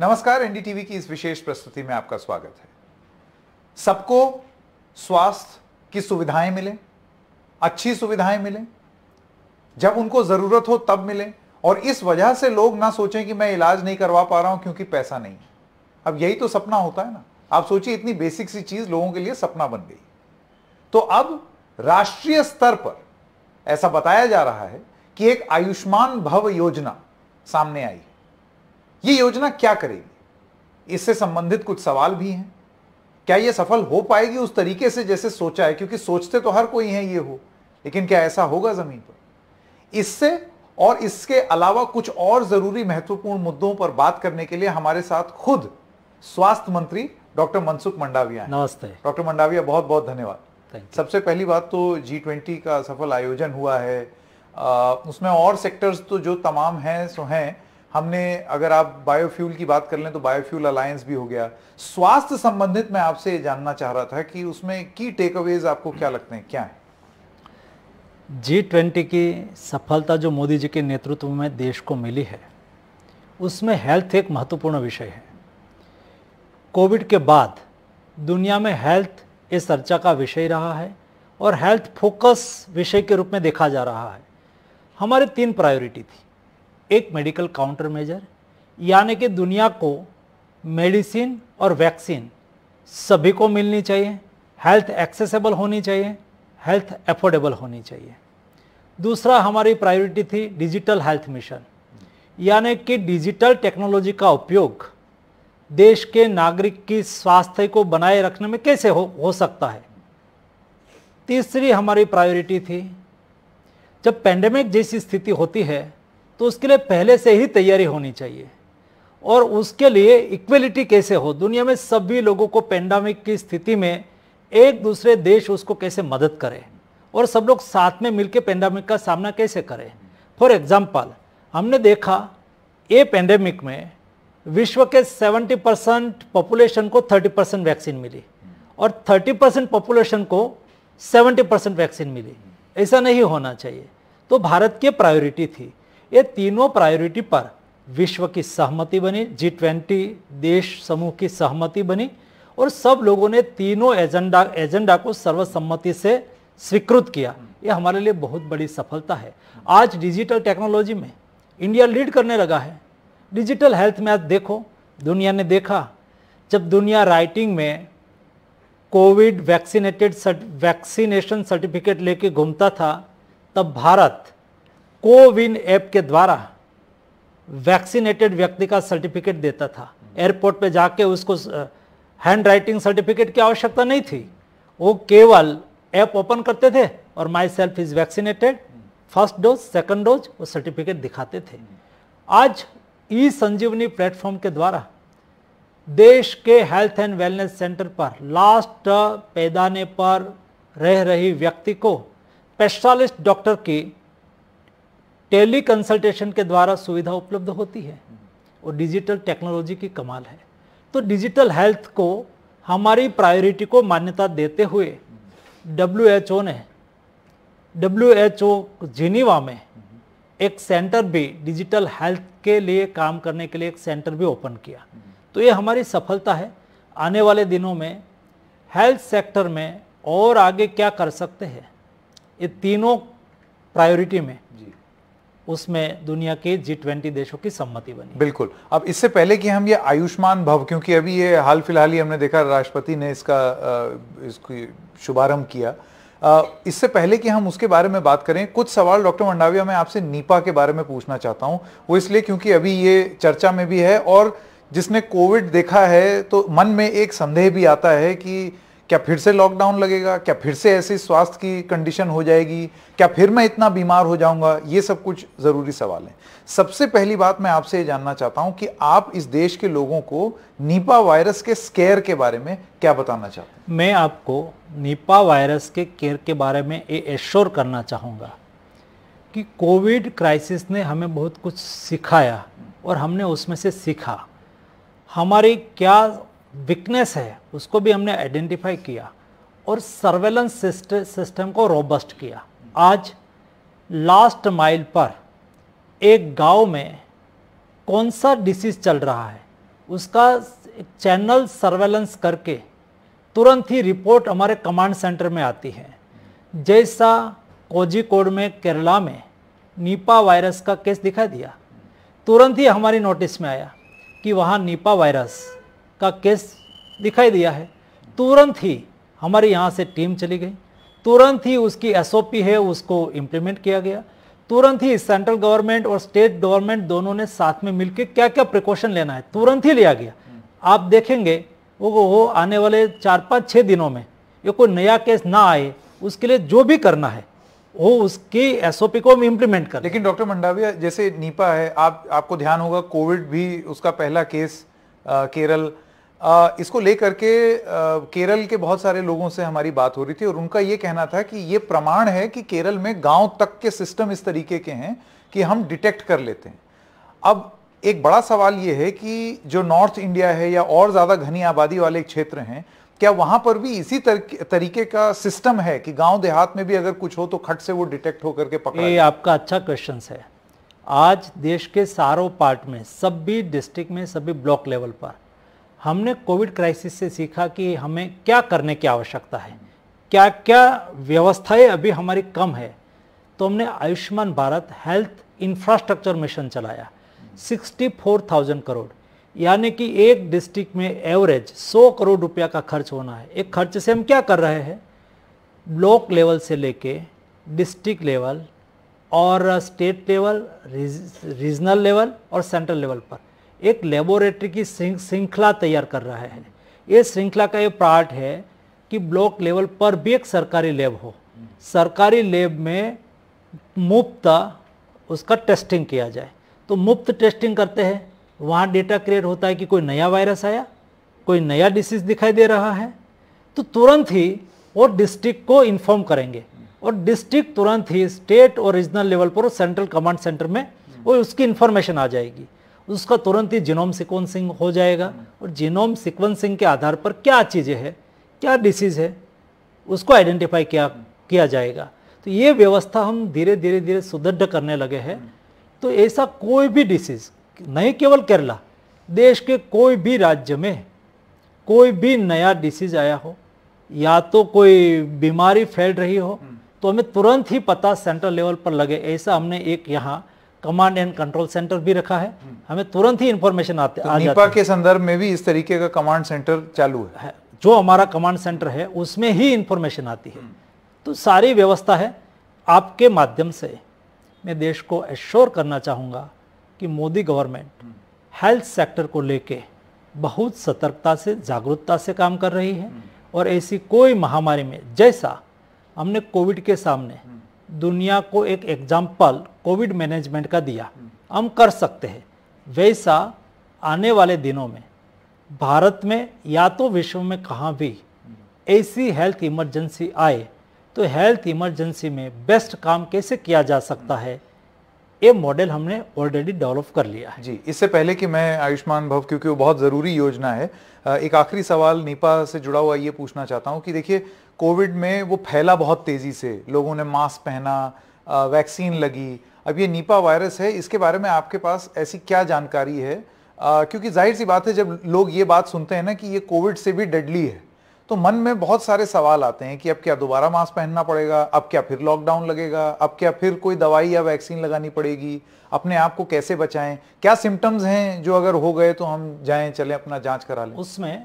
नमस्कार, एनडीटीवी की इस विशेष प्रस्तुति में आपका स्वागत है। सबको स्वास्थ्य की सुविधाएं मिले, अच्छी सुविधाएं मिले, जब उनको जरूरत हो तब मिले, और इस वजह से लोग ना सोचें कि मैं इलाज नहीं करवा पा रहा हूं क्योंकि पैसा नहीं है। अब यही तो सपना होता है ना। आप सोचिए, इतनी बेसिक सी चीज लोगों के लिए सपना बन गई। तो अब राष्ट्रीय स्तर पर ऐसा बताया जा रहा है कि एक आयुष्मान भव योजना सामने आई है। ये योजना क्या करेगी, इससे संबंधित कुछ सवाल भी हैं। क्या ये सफल हो पाएगी उस तरीके से जैसे सोचा है? क्योंकि सोचते तो हर कोई है ये हो, लेकिन क्या ऐसा होगा जमीन पर? इससे और इसके अलावा कुछ और जरूरी महत्वपूर्ण मुद्दों पर बात करने के लिए हमारे साथ खुद स्वास्थ्य मंत्री डॉक्टर मनसुख मंडाविया हैं। नमस्ते डॉक्टर मंडाविया, बहुत बहुत धन्यवाद। सबसे पहली बात तो G20 का सफल आयोजन हुआ है, उसमें और सेक्टर्स तो जो तमाम हैं सो हैं। हमने, अगर आप बायोफ्यूल की बात कर लें तो बायोफ्यूल अलायंस भी हो गया। स्वास्थ्य संबंधित मैं आपसे जानना चाह रहा था कि उसमें की टेकअवेज आपको क्या लगते हैं, क्या है? G20 की सफलता जो मोदी जी के नेतृत्व में देश को मिली है, उसमें हेल्थ एक महत्वपूर्ण विषय है। कोविड के बाद दुनिया में हेल्थ इस चर्चा का विषय रहा है और हेल्थ फोकस विषय के रूप में देखा जा रहा है। हमारे 3 प्रायोरिटी थी। एक, मेडिकल काउंटर मेजर, यानी कि दुनिया को मेडिसिन और वैक्सीन सभी को मिलनी चाहिए, हेल्थ एक्सेसिबल होनी चाहिए, हेल्थ अफोर्डेबल होनी चाहिए। दूसरा, हमारी प्रायोरिटी थी डिजिटल हेल्थ मिशन, यानी कि डिजिटल टेक्नोलॉजी का उपयोग देश के नागरिक की स्वास्थ्य को बनाए रखने में कैसे हो सकता है। तीसरी हमारी प्रायोरिटी थी, जब पेंडेमिक जैसी स्थिति होती है तो उसके लिए पहले से ही तैयारी होनी चाहिए, और उसके लिए इक्वलिटी कैसे हो, दुनिया में सभी लोगों को पेंडेमिक की स्थिति में एक दूसरे देश उसको कैसे मदद करे और सब लोग साथ में मिलकर पेंडेमिक का सामना कैसे करें। फॉर एग्जांपल, हमने देखा ये पेंडेमिक में विश्व के 70% पॉपुलेशन को 30% वैक्सीन मिली और 30% पॉपुलेशन को 70% वैक्सीन मिली। ऐसा नहीं होना चाहिए। तो भारत की प्रायोरिटी थी, ये तीनों प्रायोरिटी पर विश्व की सहमति बनी, G20 देश समूह की सहमति बनी और सब लोगों ने तीनों एजेंडा को सर्वसम्मति से स्वीकृत किया। ये हमारे लिए बहुत बड़ी सफलता है। आज डिजिटल टेक्नोलॉजी में इंडिया लीड करने लगा है। डिजिटल हेल्थ में आज देखो, दुनिया ने देखा, जब दुनिया राइटिंग में कोविड वैक्सीनेशन सर्टिफिकेट लेके घूमता था, तब भारत कोविन ऐप के द्वारा वैक्सीनेटेड व्यक्ति का सर्टिफिकेट देता था। एयरपोर्ट पे जाके उसको हैंड राइटिंग सर्टिफिकेट की आवश्यकता नहीं थी, वो केवल ऐप ओपन करते थे और my self is vaccinated, first dose, second dose, वो सर्टिफिकेट दिखाते थे। आज ई संजीवनी प्लेटफॉर्म के द्वारा देश के हेल्थ एंड वेलनेस सेंटर पर लास्ट पैदाने पर रह रही व्यक्ति को स्पेशलिस्ट डॉक्टर की टेली कंसल्टेशन के द्वारा सुविधा उपलब्ध होती है, और डिजिटल टेक्नोलॉजी की कमाल है। तो डिजिटल हेल्थ को हमारी प्रायोरिटी को मान्यता देते हुए WHO जिनीवा में एक सेंटर भी, डिजिटल हेल्थ के लिए काम करने के लिए एक सेंटर भी ओपन किया। तो ये हमारी सफलता है। आने वाले दिनों में हेल्थ सेक्टर में और आगे क्या कर सकते हैं, ये तीनों प्रायोरिटी में उसमें दुनिया के G20 देशों की सम्मति बनी। बिल्कुल। अब इससे पहले कि हम ये आयुष्मान भव, क्योंकि अभी ये हाल फिलहाल ही हमने देखा राष्ट्रपति ने इसको शुभारंभ किया, इससे पहले कि हम उसके बारे में बात करें, कुछ सवाल डॉक्टर मंडाविया मैं आपसे नीपा के बारे में पूछना चाहता हूं। वो इसलिए क्योंकि अभी ये चर्चा में भी है, और जिसने कोविड देखा है तो मन में एक संदेह भी आता है कि क्या फिर से लॉकडाउन लगेगा, क्या फिर से ऐसी स्वास्थ्य की कंडीशन हो जाएगी, क्या फिर मैं इतना बीमार हो जाऊंगा। ये सब कुछ जरूरी सवाल हैं। सबसे पहली बात मैं आपसे ये जानना चाहता हूं कि आप इस देश के लोगों को निपा वायरस के स्केयर के बारे में क्या बताना चाहते हैं? मैं आपको निपा वायरस के केयर के बारे में ये एश्योर करना चाहूँगा कि कोविड क्राइसिस ने हमें बहुत कुछ सिखाया और हमने उसमें से सीखा। हमारी क्या वीकनेस है उसको भी हमने आइडेंटिफाई किया और सर्वेलेंस सिस्टम को रोबस्ट किया। आज लास्ट माइल पर एक गांव में कौन सा डिसीज चल रहा है उसका चैनल सर्वेलेंस करके तुरंत ही रिपोर्ट हमारे कमांड सेंटर में आती है। जैसा कोझिकोड में केरला में निपा वायरस का केस दिखा दिया, तुरंत ही हमारी नोटिस में आया कि वहाँ निपा वायरस का केस दिखाई दिया है। तुरंत ही हमारे यहाँ से टीम चली गई, तुरंत ही उसकी एसओपी है उसको इम्प्लीमेंट किया गया। तुरंत ही सेंट्रल गवर्नमेंट और स्टेट गवर्नमेंट दोनों ने साथ में मिलकर क्या क्या प्रिकॉशन लेना है तुरंत ही लिया गया। आप देखेंगे वो आने वाले 4-5-6 दिनों में ये कोई नया केस ना आए, उसके लिए जो भी करना है वो उसकी एसओपी को हम इम्प्लीमेंट कर। लेकिन डॉक्टर मंडाविया, जैसे नीपा है, आपको ध्यान होगा कोविड भी उसका पहला केस केरल, इसको लेकर के केरल के बहुत सारे लोगों से हमारी बात हो रही थी और उनका ये कहना था कि ये प्रमाण है कि केरल में गांव तक के सिस्टम इस तरीके के हैं कि हम डिटेक्ट कर लेते हैं। अब एक बड़ा सवाल ये है कि जो नॉर्थ इंडिया है या और ज्यादा घनी आबादी वाले क्षेत्र हैं, क्या वहां पर भी इसी तरीके का सिस्टम है कि गांव देहात में भी अगर कुछ हो तो खट से वो डिटेक्ट होकर के पकड़ा? ये आपका अच्छा क्वेश्चन है। आज देश के सारों पार्ट में, सभी डिस्ट्रिक्ट में, सभी ब्लॉक लेवल पर हमने कोविड क्राइसिस से सीखा कि हमें क्या करने की आवश्यकता है, क्या क्या व्यवस्थाएं अभी हमारी कम है। तो हमने Ayushman Bharat health infrastructure mission चलाया, 64,000 करोड़, यानी कि एक डिस्ट्रिक्ट में एवरेज 100 करोड़ रुपया का खर्च होना है। एक खर्च से हम क्या कर रहे हैं, ब्लॉक लेवल से लेके डिस्ट्रिक्ट लेवल और स्टेट लेवल, रीजनल लेवल और सेंट्रल लेवल पर एक लेबोरेटरी की श्रृंखला तैयार कर रहा है। ये श्रृंखला का ये पार्ट है कि ब्लॉक लेवल पर भी एक सरकारी लैब हो, सरकारी लैब में मुफ्त उसका टेस्टिंग किया जाए। तो मुफ्त टेस्टिंग करते हैं, वहाँ डेटा क्रिएट होता है कि कोई नया वायरस आया, कोई नया डिसीज दिखाई दे रहा है, तो तुरंत ही वो डिस्ट्रिक्ट को इन्फॉर्म करेंगे और डिस्ट्रिक्ट तुरंत ही स्टेट और रीजनल लेवल पर सेंट्रल कमांड सेंटर में वो उसकी इन्फॉर्मेशन आ जाएगी। उसका तुरंत ही जीनोम सीक्वेंसिंग हो जाएगा और जीनोम सीक्वेंसिंग के आधार पर क्या चीज़ें हैं, क्या डिसीज़ है, उसको आइडेंटिफाई किया जाएगा। तो ये व्यवस्था हम धीरे धीरे सुदृढ़ करने लगे हैं। तो ऐसा कोई भी डिसीज़, नहीं केवल केरला, देश के कोई भी राज्य में कोई भी नया डिसीज़ आया हो या तो कोई बीमारी फैल रही हो, तो हमें तुरंत ही पता सेंट्रल लेवल पर लगे। ऐसा हमने एक यहाँ कमांड एंड कंट्रोल सेंटर भी रखा है, हमें तुरंत ही इंफॉर्मेशन आ जाती है। निपा के संदर्भ में भी इस तरीके का कमांड सेंटर चालू है। जो हमारा कमांड सेंटर है उसमें ही इंफॉर्मेशन आती है। तो सारी व्यवस्था है। आपके माध्यम से मैं देश को एश्योर करना चाहूँगा कि मोदी गवर्नमेंट हेल्थ सेक्टर को लेके बहुत सतर्कता से, जागरूकता से काम कर रही है और ऐसी कोई महामारी में, जैसा हमने कोविड के सामने दुनिया को एक एग्जाम्पल कोविड मैनेजमेंट का दिया, हम कर सकते हैं, वैसा आने वाले दिनों में भारत में या तो विश्व में कहाँ भी ऐसी हेल्थ इमरजेंसी आए तो हेल्थ इमरजेंसी में बेस्ट काम कैसे किया जा सकता है, ये मॉडल हमने ऑलरेडी डेवलप कर लिया है। जी, इससे पहले कि मैं आयुष्मान भव, क्योंकि वो बहुत ज़रूरी योजना है, एक आखिरी सवाल निपा से जुड़ा हुआ ये पूछना चाहता हूँ कि देखिए कोविड में वो फैला बहुत तेज़ी से, लोगों ने मास्क पहना, वैक्सीन लगी, अब ये निपा वायरस है, इसके बारे में आपके पास ऐसी क्या जानकारी है? क्योंकि जाहिर सी बात है जब लोग ये बात सुनते हैं ना कि ये कोविड से भी डेडली है, तो मन में बहुत सारे सवाल आते हैं कि अब क्या दोबारा मास्क पहनना पड़ेगा, अब क्या फिर लॉकडाउन लगेगा, अब क्या फिर कोई दवाई या वैक्सीन लगानी पड़ेगी, अपने आप को कैसे बचाएं, क्या सिम्टम्स हैं जो अगर हो गए तो हम जाएं, चलें अपना जांच करा लें? उसमें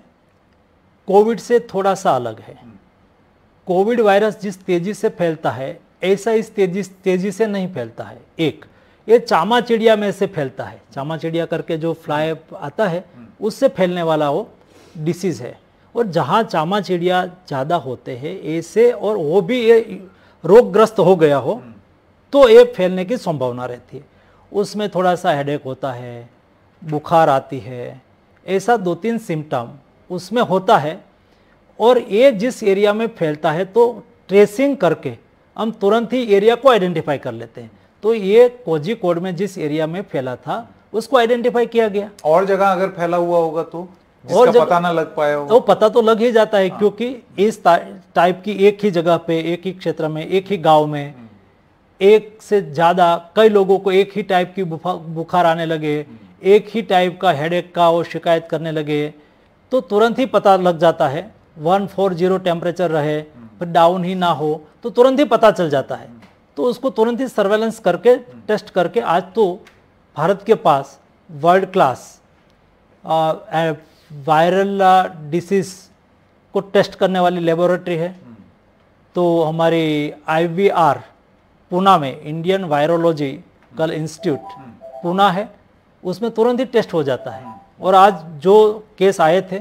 कोविड से थोड़ा सा अलग है। कोविड वायरस जिस तेजी से फैलता है ऐसा इस तेजी से नहीं फैलता है। एक ये चामा चिड़िया में से फैलता है, चामा चिड़िया करके जो फ्लाई आता है उससे फैलने वाला वो डिसीज है। और जहाँ चामा चिड़िया ज़्यादा होते हैं ऐसे, और वो भी ये रोगग्रस्त हो गया हो तो ये फैलने की संभावना रहती है। उसमें थोड़ा सा हेडेक होता है, बुखार आती है, ऐसा 2-3 सिम्टम उसमें होता है। और ये जिस एरिया में फैलता है तो ट्रेसिंग करके हम तुरंत ही एरिया को आइडेंटिफाई कर लेते हैं। तो ये कोझिकोड में जिस एरिया में फैला था उसको आइडेंटिफाई किया गया। और जगह अगर फैला हुआ होगा तो जिसका पता ना लग पाया हो तो पता तो लग ही जाता है। क्योंकि इस टाइप की एक ही जगह पे, एक ही क्षेत्र में, एक ही गांव में एक से ज़्यादा कई लोगों को एक ही टाइप की बुखार आने लगे, एक ही टाइप का हेडेक का वो शिकायत करने लगे तो तुरंत ही पता लग जाता है। 140 टेम्परेचर रहे फिर डाउन ही ना हो तो तुरंत ही पता चल जाता है, तो उसको तुरंत ही सर्वेलेंस करके टेस्ट करके आज तो भारत के पास वर्ल्ड क्लास वायरल डिसीज को टेस्ट करने वाली लेबोरेटरी है। तो हमारी IVR पुणे में, इंडियन वायरोलॉजिकल इंस्टीट्यूट पुणे है, उसमें तुरंत ही टेस्ट हो जाता है। और आज जो केस आए थे,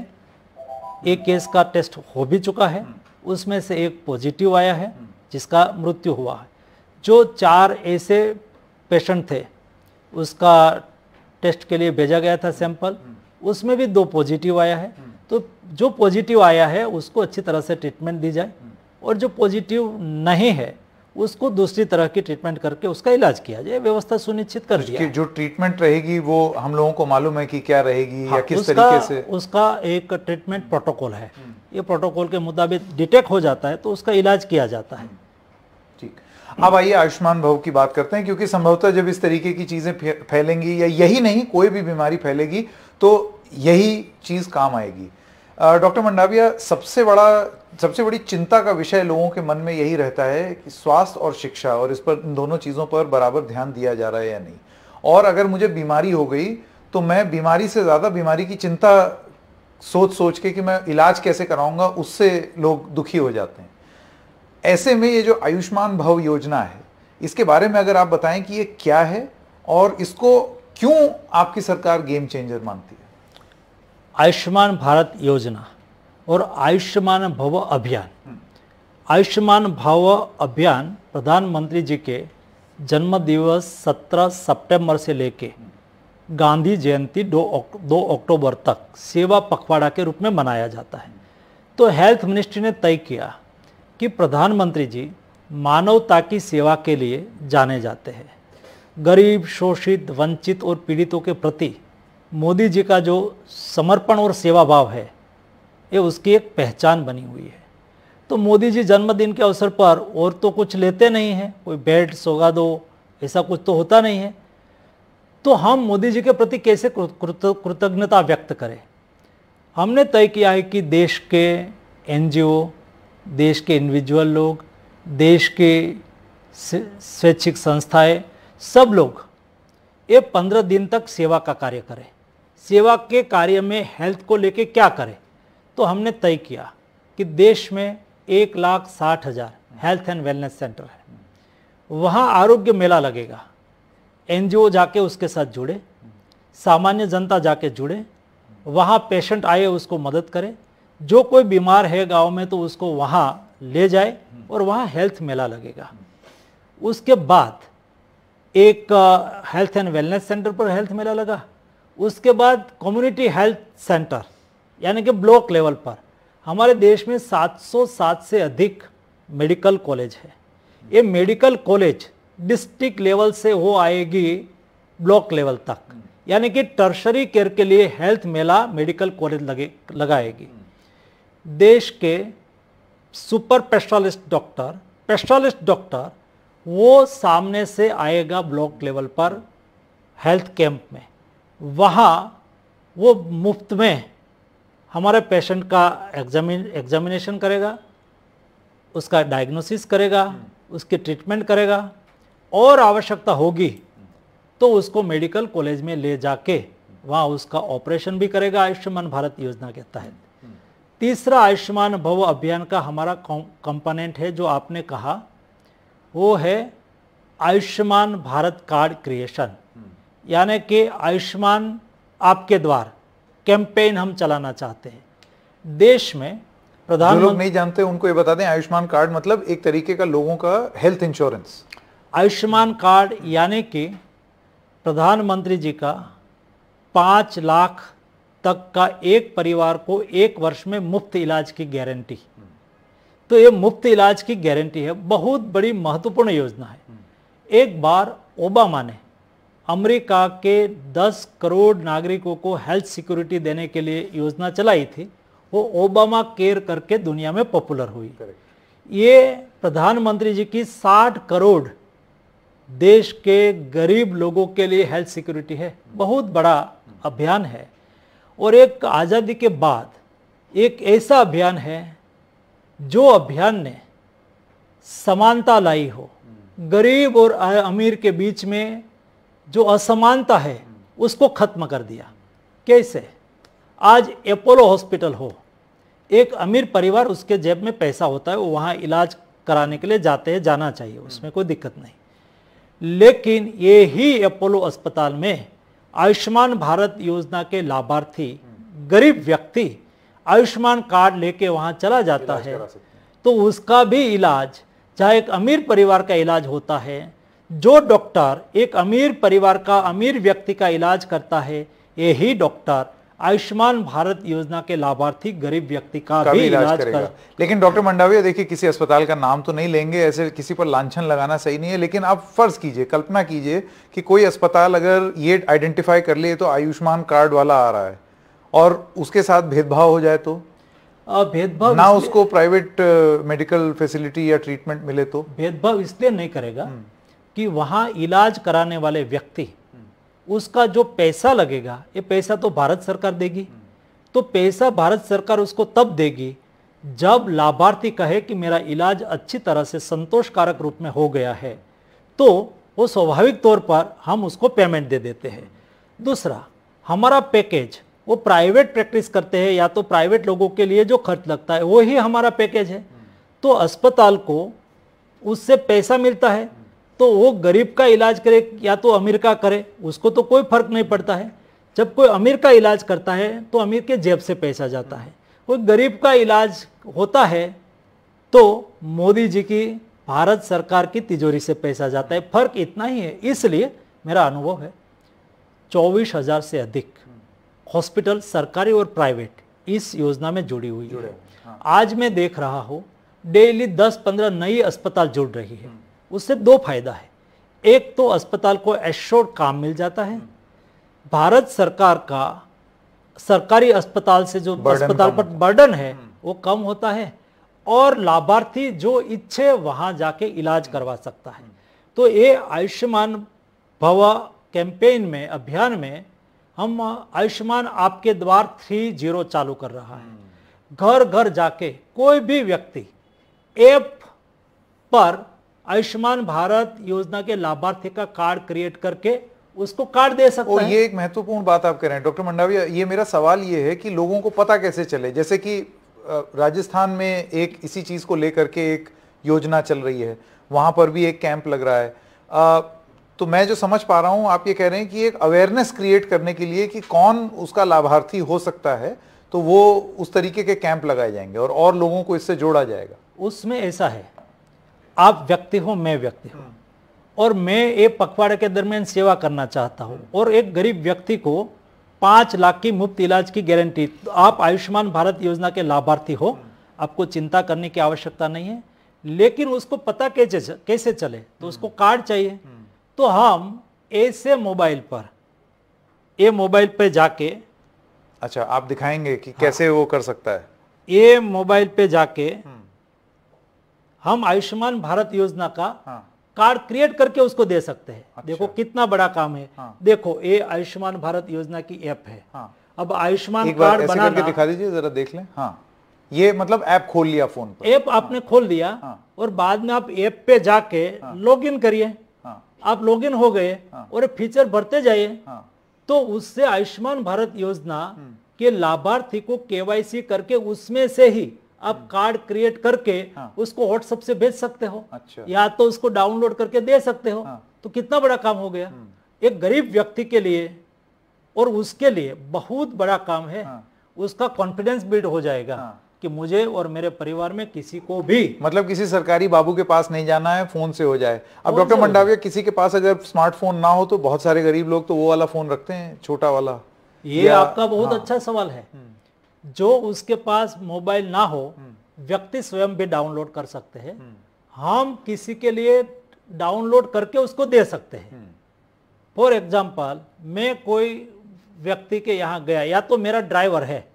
एक केस का टेस्ट हो भी चुका है, उसमें से एक पॉजिटिव आया है जिसका मृत्यु हुआ है। जो 4 ऐसे पेशेंट थे उसका टेस्ट के लिए भेजा गया था सैंपल, उसमें भी 2 पॉजिटिव आया है। तो जो पॉजिटिव आया है उसको अच्छी तरह से ट्रीटमेंट दी जाए और जो पॉजिटिव नहीं है उसको दूसरी तरह की ट्रीटमेंट करके उसका इलाज किया जाए, व्यवस्था सुनिश्चित कर दिया। जो ट्रीटमेंट रहेगी वो हम लोगों को मालूम है कि क्या रहेगी, या किस तरीके से? उसका एक ट्रीटमेंट प्रोटोकॉल है, ये प्रोटोकॉल के मुताबिक डिटेक्ट हो जाता है तो उसका इलाज किया जाता है। ठीक, अब आइए आयुष्मान भव की बात करते हैं, क्योंकि संभवतः जब इस तरीके की चीजें फैलेंगी, या यही नहीं कोई भी बीमारी फैलेगी, तो यही चीज काम आएगी। डॉक्टर मंडाविया, सबसे बड़ी चिंता का विषय लोगों के मन में यही रहता है कि स्वास्थ्य और शिक्षा, और इस पर, इन दोनों चीजों पर बराबर ध्यान दिया जा रहा है या नहीं। और अगर मुझे बीमारी हो गई तो मैं बीमारी से ज्यादा बीमारी की चिंता सोच के कि मैं इलाज कैसे कराऊंगा, उससे लोग दुखी हो जाते हैं। ऐसे में ये जो आयुष्मान भव योजना है, इसके बारे में अगर आप बताएं कि ये क्या है और इसको क्यों आपकी सरकार गेम चेंजर मानती है? आयुष्मान भारत योजना और आयुष्मान भव अभियान। आयुष्मान भव अभियान प्रधानमंत्री जी के जन्म दिवस 17 सितंबर से लेके गांधी जयंती 2 अक्टूबर तक सेवा पखवाड़ा के रूप में मनाया जाता है। तो हेल्थ मिनिस्ट्री ने तय किया कि प्रधानमंत्री जी मानवता की सेवा के लिए जाने जाते हैं। गरीब, शोषित, वंचित और पीड़ितों के प्रति मोदी जी का जो समर्पण और सेवा भाव है, ये उसकी एक पहचान बनी हुई है। तो मोदी जी जन्मदिन के अवसर पर और तो कुछ लेते नहीं हैं, कोई भेंट सौगात ऐसा कुछ तो होता नहीं है। तो हम मोदी जी के प्रति कैसे कृतज्ञता व्यक्त करें? हमने तय किया है कि देश के NGO, देश के इंडिविजुअल लोग, देश के स्वैच्छिक संस्थाएं, सब लोग ये 15 दिन तक सेवा का कार्य करें। सेवा के कार्य में हेल्थ को लेके क्या करें? तो हमने तय किया कि देश में 1,60,000 हेल्थ एंड वेलनेस सेंटर है, वहाँ आरोग्य मेला लगेगा। NGO जाके उसके साथ जुड़े, सामान्य जनता जाके जुड़े, वहाँ पेशेंट आए उसको मदद करे, जो कोई बीमार है गांव में तो उसको वहाँ ले जाए और वहाँ हेल्थ मेला लगेगा। उसके बाद एक हेल्थ एंड वेलनेस सेंटर पर हेल्थ मेला लगा, उसके बाद कम्युनिटी हेल्थ सेंटर यानी कि ब्लॉक लेवल पर हमारे देश में 707 से अधिक मेडिकल कॉलेज है। ये मेडिकल कॉलेज डिस्ट्रिक्ट लेवल से हो आएगी ब्लॉक लेवल तक, यानी कि टर्शरी केयर के लिए हेल्थ मेला मेडिकल कॉलेज लगाएगी। देश के सुपर स्पेशलिस्ट डॉक्टर वो सामने से आएगा ब्लॉक लेवल पर हेल्थ कैंप में, वहाँ वो मुफ्त में हमारे पेशेंट का एग्जामिनेशन करेगा, उसका डायग्नोसिस करेगा, उसकी ट्रीटमेंट करेगा, और आवश्यकता होगी तो उसको मेडिकल कॉलेज में ले जाके वहाँ उसका ऑपरेशन भी करेगा आयुष्मान भारत योजना के तहत। तीसरा आयुष्मान भव अभियान का हमारा कंपोनेंट है जो आपने कहा, वो है आयुष्मान भारत कार्ड क्रिएशन, यानी कि आयुष्मान आपके द्वार कैंपेन हम चलाना चाहते हैं। देश में जो लोग नहीं जानते उनको ये बता दें, आयुष्मान कार्ड मतलब एक तरीके का लोगों का हेल्थ इंश्योरेंस। आयुष्मान कार्ड यानी कि प्रधानमंत्री जी का 5 लाख तक का एक परिवार को 1 वर्ष में मुफ्त इलाज की गारंटी। तो ये मुफ्त इलाज की गारंटी है, बहुत बड़ी महत्वपूर्ण योजना है। एक बार ओबामा ने अमेरिका के 10 करोड़ नागरिकों को हेल्थ सिक्योरिटी देने के लिए योजना चलाई थी, वो ओबामा केयर करके दुनिया में पॉपुलर हुई। ये प्रधानमंत्री जी की 60 करोड़ देश के गरीब लोगों के लिए हेल्थ सिक्योरिटी है, बहुत बड़ा अभियान है। और एक आज़ादी के बाद एक ऐसा अभियान है जो अभियान ने समानता लाई हो, गरीब और अमीर के बीच में जो असमानता है उसको खत्म कर दिया। कैसे? आज अपोलो हॉस्पिटल हो, एक अमीर परिवार, उसके जेब में पैसा होता है, वो वहाँ इलाज कराने के लिए जाते हैं, जाना चाहिए, उसमें कोई दिक्कत नहीं। लेकिन ये ही अपोलो अस्पताल में आयुष्मान भारत योजना के लाभार्थी गरीब व्यक्ति आयुष्मान कार्ड लेके वहाँ चला जाता है, तो उसका भी इलाज, चाहे एक अमीर परिवार का इलाज होता है, जो डॉक्टर एक अमीर परिवार का अमीर व्यक्ति का इलाज करता है, यही डॉक्टर आयुष्मान भारत योजना के लाभार्थी गरीब व्यक्ति का भी इलाज करेगा। लेकिन डॉक्टर मंडाविया, देखिए, किसी अस्पताल का नाम तो नहीं लेंगे, ऐसे किसी पर लांछन लगाना सही नहीं है, लेकिन आप फर्ज कीजिए, कल्पना कीजिए कि कोई अस्पताल अगर ये आइडेंटिफाई कर ले तो आयुष्मान कार्ड वाला आ रहा है और उसके साथ भेदभाव हो जाए, तो भेदभाव ना उसको प्राइवेट मेडिकल फैसिलिटी या ट्रीटमेंट मिले, तो भेदभाव इसलिए नहीं करेगा कि वहां इलाज कराने वाले व्यक्ति, उसका जो पैसा लगेगा, ये पैसा तो भारत सरकार देगी। तो पैसा भारत सरकार उसको तब देगी जब लाभार्थी कहे कि मेरा इलाज अच्छी तरह से संतोषकारक रूप में हो गया है, तो वो स्वाभाविक तौर पर हम उसको पेमेंट दे देते हैं। दूसरा, हमारा पैकेज, वो प्राइवेट प्रैक्टिस करते हैं या तो प्राइवेट लोगों के लिए जो खर्च लगता है वो ही हमारा पैकेज है, तो अस्पताल को उससे पैसा मिलता है, तो वो गरीब का इलाज करे या तो अमीर का करे, उसको तो कोई फर्क नहीं पड़ता है। जब कोई अमीर का इलाज करता है तो अमीर के जेब से पैसा जाता है, कोई गरीब का इलाज होता है तो मोदी जी की भारत सरकार की तिजोरी से पैसा जाता है। फर्क इतना ही है। इसलिए मेरा अनुभव है 24,000 से अधिक हॉस्पिटल सरकारी और प्राइवेट इस योजना में जुड़ी हुई है। आज मैं देख रहा हूँ डेली 10-15 नई अस्पताल जुड़ रही है। उससे दो फायदा है। एक तो अस्पताल को एश्योर्ड काम मिल जाता है, भारत सरकार का सरकारी अस्पताल से जो अस्पताल पर बर्डन है वो कम होता है, और लाभार्थी जो इच्छे वहां जाके इलाज करवा सकता है। तो ये आयुष्मान भव कैंपेन में, अभियान में, हम आयुष्मान आपके द्वार 3.0 चालू कर रहा है। घर घर जाके कोई भी व्यक्ति ऐप पर आयुष्मान भारत योजना के लाभार्थी का कार्ड क्रिएट करके उसको कार्ड दे सकता है। ये एक महत्वपूर्ण बात आप कह रहे हैं डॉक्टर मंडाविया। ये मेरा सवाल ये है कि लोगों को पता कैसे चले, जैसे कि राजस्थान में एक इसी चीज को लेकर के एक योजना चल रही है, वहां पर भी एक कैंप लग रहा है। तो मैं जो समझ पा रहा हूं, आप ये कह रहे हैं कि एक अवेयरनेस क्रिएट करने के लिए कि कौन उसका लाभार्थी हो सकता है, तो वो उस तरीके के कैंप लगाए जाएंगे और लोगों को इससे जोड़ा जाएगा। उसमें ऐसा है, आप व्यक्ति हो, मैं व्यक्ति हूं, और मैं एक पखवाड़े के दरमियान सेवा करना चाहता हूं, और एक गरीब व्यक्ति को 5 लाख की मुफ्त इलाज की गारंटी, तो आप आयुष्मान भारत योजना के लाभार्थी हो, आपको चिंता करने की आवश्यकता नहीं है। लेकिन उसको पता कैसे चले, तो उसको कार्ड चाहिए। तो हम ऐसे मोबाइल पे जाके, अच्छा, आप दिखाएंगे कि कैसे वो कर सकता है। ये मोबाइल पे जाके हम आयुष्मान भारत योजना का कार्ड क्रिएट करके उसको दे सकते हैं। अच्छा। देखो कितना बड़ा काम है। देखो, ये आयुष्मान भारत योजना की ऐप है। अब आयुष्मान कार्ड बनाना, दिखा दीजिए जरा, देख लें। ये मतलब ऐप खोल लिया फोन पर, ऐप आपने खोल दिया, और बाद में आप ऐप पे जाके लॉगिन करिए। आप लॉगिन हो गए और फीचर भरते जाइए, तो उससे आयुष्मान भारत योजना के लाभार्थी को केवाईसी करके उसमें से ही आप कार्ड क्रिएट करके उसको व्हाट्सएप से भेज सकते हो। अच्छा। या तो उसको डाउनलोड करके दे सकते हो। तो कितना बड़ा काम हो गया एक गरीब व्यक्ति के लिए, और उसके लिए बहुत बड़ा काम है। उसका कॉन्फिडेंस बिल्ड हो जाएगा कि मुझे और मेरे परिवार में किसी को भी, मतलब किसी सरकारी बाबू के पास नहीं जाना है, फोन से हो जाए। अब डॉक्टर मंडाविया, किसी के पास अगर स्मार्टफोन ना हो तो बहुत सारे गरीब लोग तो वो वाला फोन रखते हैं, छोटा वाला। ये आपका बहुत अच्छा सवाल है। जो उसके पास मोबाइल ना हो, व्यक्ति स्वयं भी डाउनलोड कर सकते हैं। हम किसी के लिए डाउनलोड करके उसको दे सकते हैं। फॉर एग्जाम्पल, मैं कोई व्यक्ति के यहाँ गया, या तो मेरा ड्राइवर है,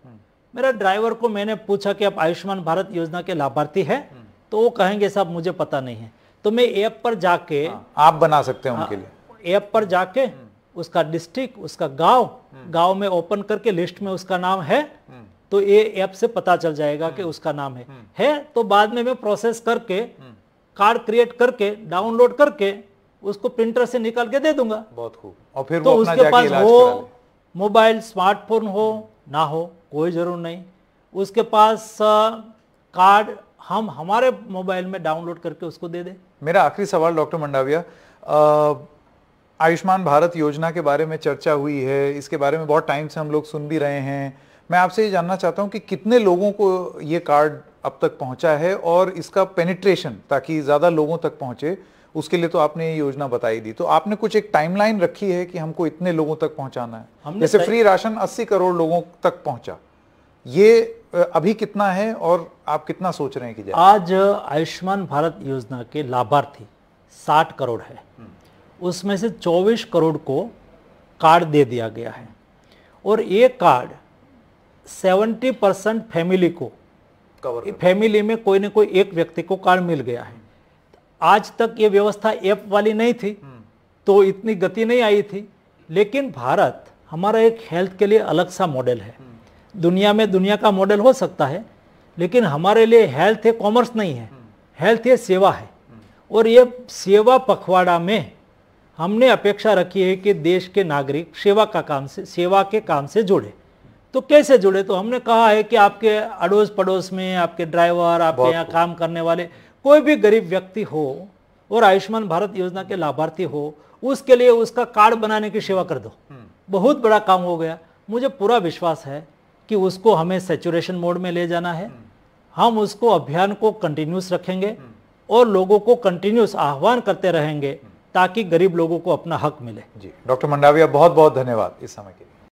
मेरा ड्राइवर को मैंने पूछा कि आप आयुष्मान भारत योजना के लाभार्थी हैं, तो वो कहेंगे साहब मुझे पता नहीं है। तो मैं ऐप पर जाके, आप बना सकते हैं उनके लिए, ऐप पर जाके उसका डिस्ट्रिक्ट, उसका गांव में ओपन करके लिस्ट में उसका नाम है, तो ये ऐप से पता चल जाएगा कि उसका नाम है तो बाद में मैं प्रोसेस करके कार्ड क्रिएट करके डाउनलोड करके उसको प्रिंटर से निकाल के दे दूंगा। बहुत खूब। और फिर तो वो अपना उसके जाके पास इलाज करा ले। हो मोबाइल, स्मार्टफोन हो ना हो कोई जरूर नहीं, उसके पास कार्ड हम हमारे मोबाइल में डाउनलोड करके उसको दे दे। मेरा आखिरी सवाल डॉक्टर मंडाविया, आयुष्मान भारत योजना के बारे में चर्चा हुई है, इसके बारे में बहुत टाइम से हम लोग सुन भी रहे हैं। मैं आपसे ये जानना चाहता हूं कि कितने लोगों को ये कार्ड अब तक पहुंचा है और इसका पेनिट्रेशन, ताकि ज्यादा लोगों तक पहुंचे, उसके लिए तो आपने ये योजना बताई दी, तो आपने कुछ एक टाइमलाइन रखी है कि हमको इतने लोगों तक पहुंचाना है? जैसे फ्री राशन 80 करोड़ लोगों तक पहुंचा, ये अभी कितना है और आप कितना सोच रहे हैं कि जाए? आज आयुष्मान भारत योजना के लाभार्थी 60 करोड़ है, उसमें से 24 करोड़ को कार्ड दे दिया गया है और ये कार्ड 70% फैमिली को, फैमिली में कोई न कोई एक व्यक्ति को कार्ड मिल गया है। आज तक ये व्यवस्था ऐप वाली नहीं थी तो इतनी गति नहीं आई थी, लेकिन भारत हमारा एक हेल्थ के लिए अलग सा मॉडल है। दुनिया में दुनिया का मॉडल हो सकता है, लेकिन हमारे लिए हेल्थ है कॉमर्स नहीं है, हेल्थ है सेवा है। और ये सेवा पखवाड़ा में हमने अपेक्षा रखी है कि देश के नागरिक सेवा के काम से जुड़े। तो कैसे जुड़े? तो हमने कहा है कि आपके अड़ोस पड़ोस में आपके ड्राइवर, आपके यहाँ काम करने वाले कोई भी गरीब व्यक्ति हो और आयुष्मान भारत योजना के लाभार्थी हो, उसके लिए उसका कार्ड बनाने की सेवा कर दो। बहुत बड़ा काम हो गया। मुझे पूरा विश्वास है कि उसको हमें सैचुरेशन मोड में ले जाना है। हम उसको अभियान को कंटिन्यूस रखेंगे और लोगों को कंटिन्यूस आह्वान करते रहेंगे ताकि गरीब लोगों को अपना हक मिले। जी डॉक्टर मंडाविया, बहुत बहुत धन्यवाद इस समय के लिए।